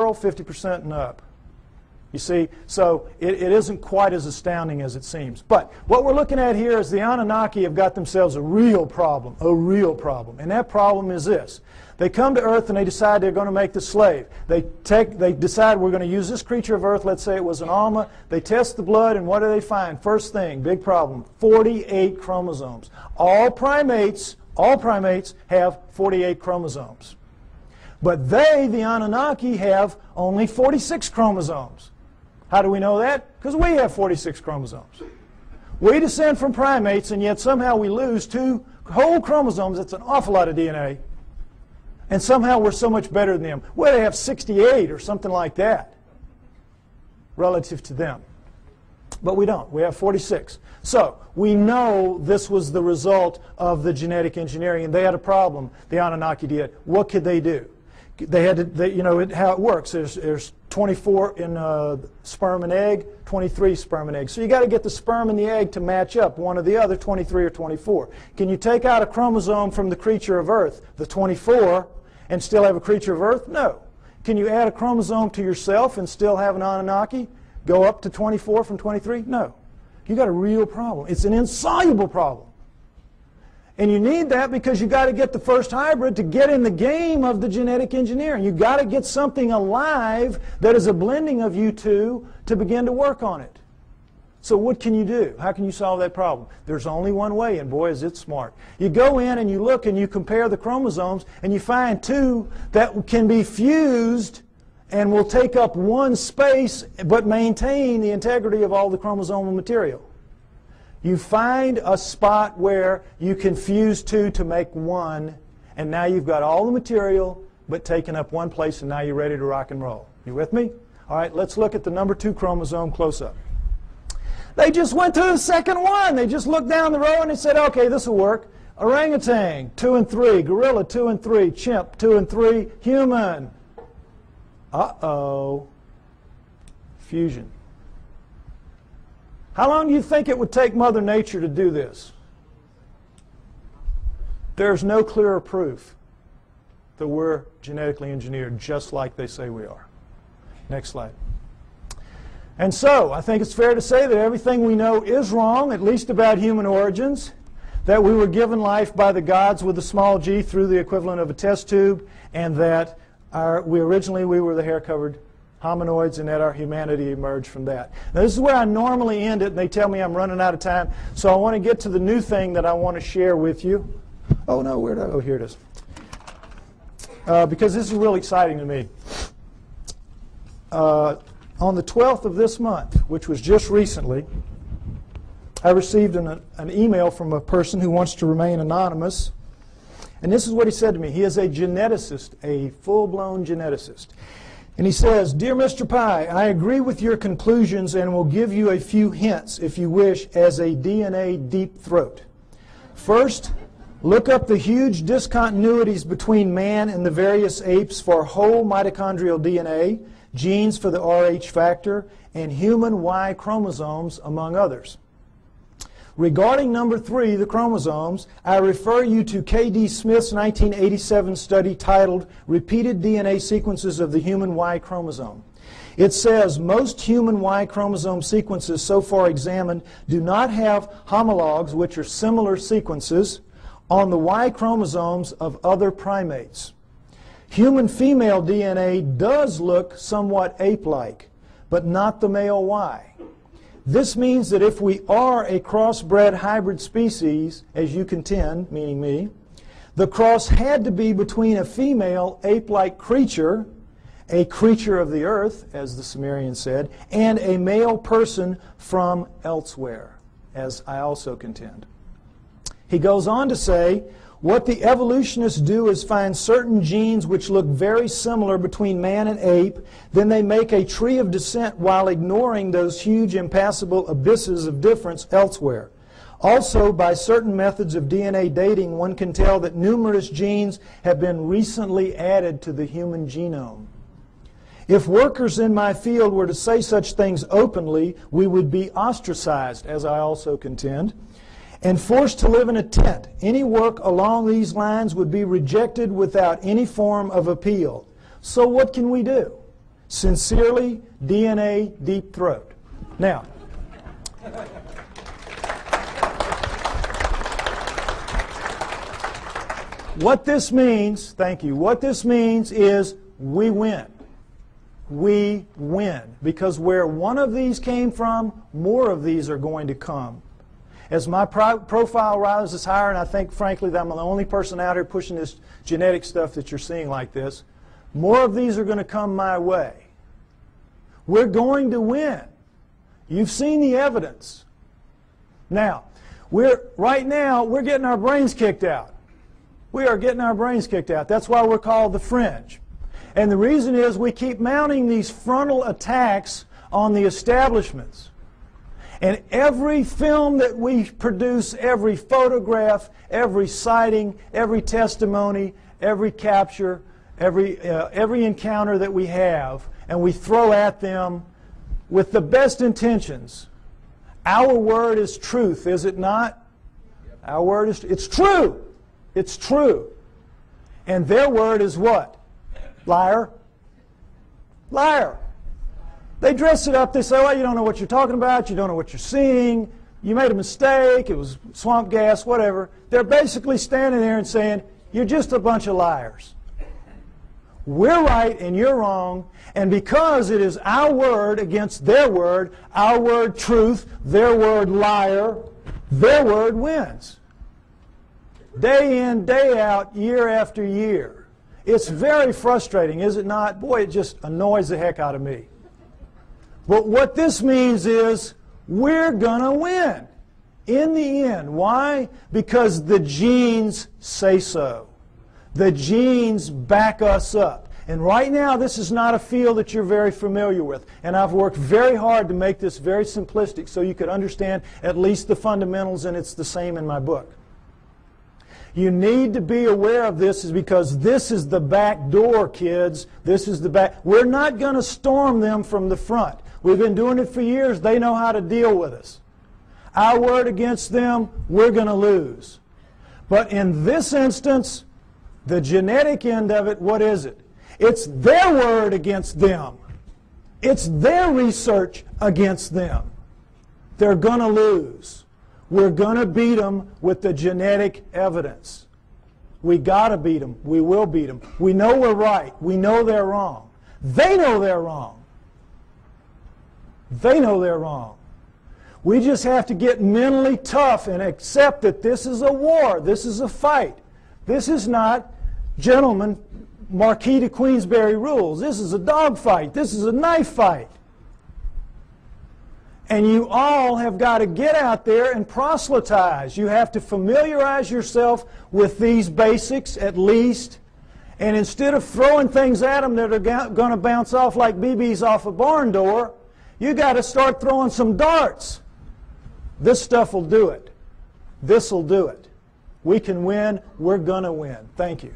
50% and up. You see, so it isn't quite as astounding as it seems. But what we're looking at here is the Anunnaki have got themselves a real problem. And that problem is this. They come to Earth and they decide they're going to make the slave. They decide we're going to use this creature of Earth, let's say it was an Alma. They test the blood and what do they find? First thing, big problem, 48 chromosomes. All primates have 48 chromosomes. But they, the Anunnaki, have only 46 chromosomes. How do we know that? Because we have 46 chromosomes. We descend from primates, and yet somehow we lose 2 whole chromosomes. That's an awful lot of DNA. And somehow we're so much better than them. Well, they have 68 or something like that relative to them. But we don't. We have 46. So we know this was the result of the genetic engineering, and they had a problem. The Anunnaki did. What could they do? They had to, you know, how it works. There's 24 in sperm and egg, 23 sperm and egg. So you got to get the sperm and the egg to match up, one or the other, 23 or 24. Can you take out a chromosome from the creature of Earth, the 24, and still have a creature of Earth? No. Can you add a chromosome to yourself and still have an Anunnaki? Go up to 24 from 23? No. You got a real problem. It's an insoluble problem. And you need that because you got to get the first hybrid to get in the game of the genetic engineering. You got to get something alive that is a blending of you two to begin to work on it. So what can you do? How can you solve that problem? There's only one way, and boy, is it smart. You go in and you look and you compare the chromosomes, and you find 2 that can be fused and will take up one space but maintain the integrity of all the chromosomal material. You find a spot where you can fuse 2 to make 1, and now you've got all the material but taken up one place, and now you're ready to rock and roll. You with me? All right, let's look at the number 2 chromosome close up. They just went to the second one. They just looked down the row and they said, okay, this will work. Orangutan, 2 and 3. Gorilla, 2 and 3. Chimp, 2 and 3. Human. Uh-oh. Fusion. How long do you think it would take Mother Nature to do this? There's no clearer proof that we're genetically engineered just like they say we are. Next slide. And so, I think it's fair to say that everything we know is wrong, at least about human origins, that we were given life by the gods with a small g through the equivalent of a test tube, and that we were the hair-covered hominoids, and that our humanity emerged from that. Now, this is where I normally end it, and they tell me I'm running out of time, so I want to get to the new thing that I want to share with you. Oh, no, where did I? Oh, here it is. Because this is really exciting to me. On the 12th of this month, which was just recently, I received an email from a person who wants to remain anonymous. And this is what he said to me. He is a geneticist, a full-blown geneticist. And he says, "Dear Mr. Pi, I agree with your conclusions and will give you a few hints, if you wish, as a DNA deep throat. First, look up the huge discontinuities between man and the various apes for whole mitochondrial DNA, genes for the Rh factor, and human Y chromosomes, among others. Regarding number 3, the chromosomes, I refer you to K.D. Smith's 1987 study titled Repeated DNA Sequences of the Human Y Chromosome. It says most human Y chromosome sequences so far examined do not have homologs, which are similar sequences, on the Y chromosomes of other primates. Human female DNA does look somewhat ape-like, but not the male Y. This means that if we are a crossbred hybrid species, as you contend, meaning me, the cross had to be between a female ape-like creature, a creature of the earth, as the Sumerians said, and a male person from elsewhere, as I also contend." He goes on to say, "What the evolutionists do is find certain genes which look very similar between man and ape, then they make a tree of descent while ignoring those huge impassable abysses of difference elsewhere. Also, by certain methods of DNA dating, one can tell that numerous genes have been recently added to the human genome. If workers in my field were to say such things openly, we would be ostracized, as I also contend, and forced to live in a tent. Any work along these lines would be rejected without any form of appeal. So what can we do? Sincerely, DNA Deep Throat. Now, what this means, thank you, what this means is we win. We win. Because where one of these came from, more of these are going to come. As my profile rises higher, and I think, frankly, that I'm the only person out here pushing this genetic stuff that you're seeing like this, more of these are going to come my way. We're going to win. You've seen the evidence. Now, right now, we're getting our brains kicked out. We are getting our brains kicked out. That's why we're called the fringe. And the reason is we keep mounting these frontal attacks on the establishments. And every film that we produce, every photograph, every sighting, every testimony, every capture, every encounter that we have, and we throw at them with the best intentions. Our word is truth, is it not? Our word is, it's true. It's true. And their word is what? Liar. Liar. They dress it up. They say, well, you don't know what you're talking about. You don't know what you're seeing. You made a mistake. It was swamp gas, whatever. They're basically standing there and saying, you're just a bunch of liars. We're right and you're wrong. And because it is our word against their word, our word truth, their word liar, their word wins. Day in, day out, year after year. It's very frustrating, is it not? Boy, it just annoys the heck out of me. But what this means is we're going to win in the end. Why? Because the genes say so. The genes back us up. And right now, this is not a field that you're very familiar with. And I've worked very hard to make this very simplistic so you could understand at least the fundamentals, and it's the same in my book. You need to be aware of this is because this is the back door, kids. This is the back. We're not going to storm them from the front. We've been doing it for years. They know how to deal with us. Our word against them, we're going to lose. But in this instance, the genetic end of it, what is it? It's their word against them. It's their research against them. They're going to lose. We're going to beat them with the genetic evidence. We got to beat them. We will beat them. We know we're right. We know they're wrong. They know they're wrong. They know they're wrong. We just have to get mentally tough and accept that this is a war. This is a fight. This is not, gentlemen, Marquis de Queensberry rules. This is a dog fight. This is a knife fight. And you all have got to get out there and proselytize. You have to familiarize yourself with these basics at least. And instead of throwing things at them that are going to bounce off like BBs off a barn door, you got to start throwing some darts. This stuff will do it. This will do it. We can win. We're going to win. Thank you.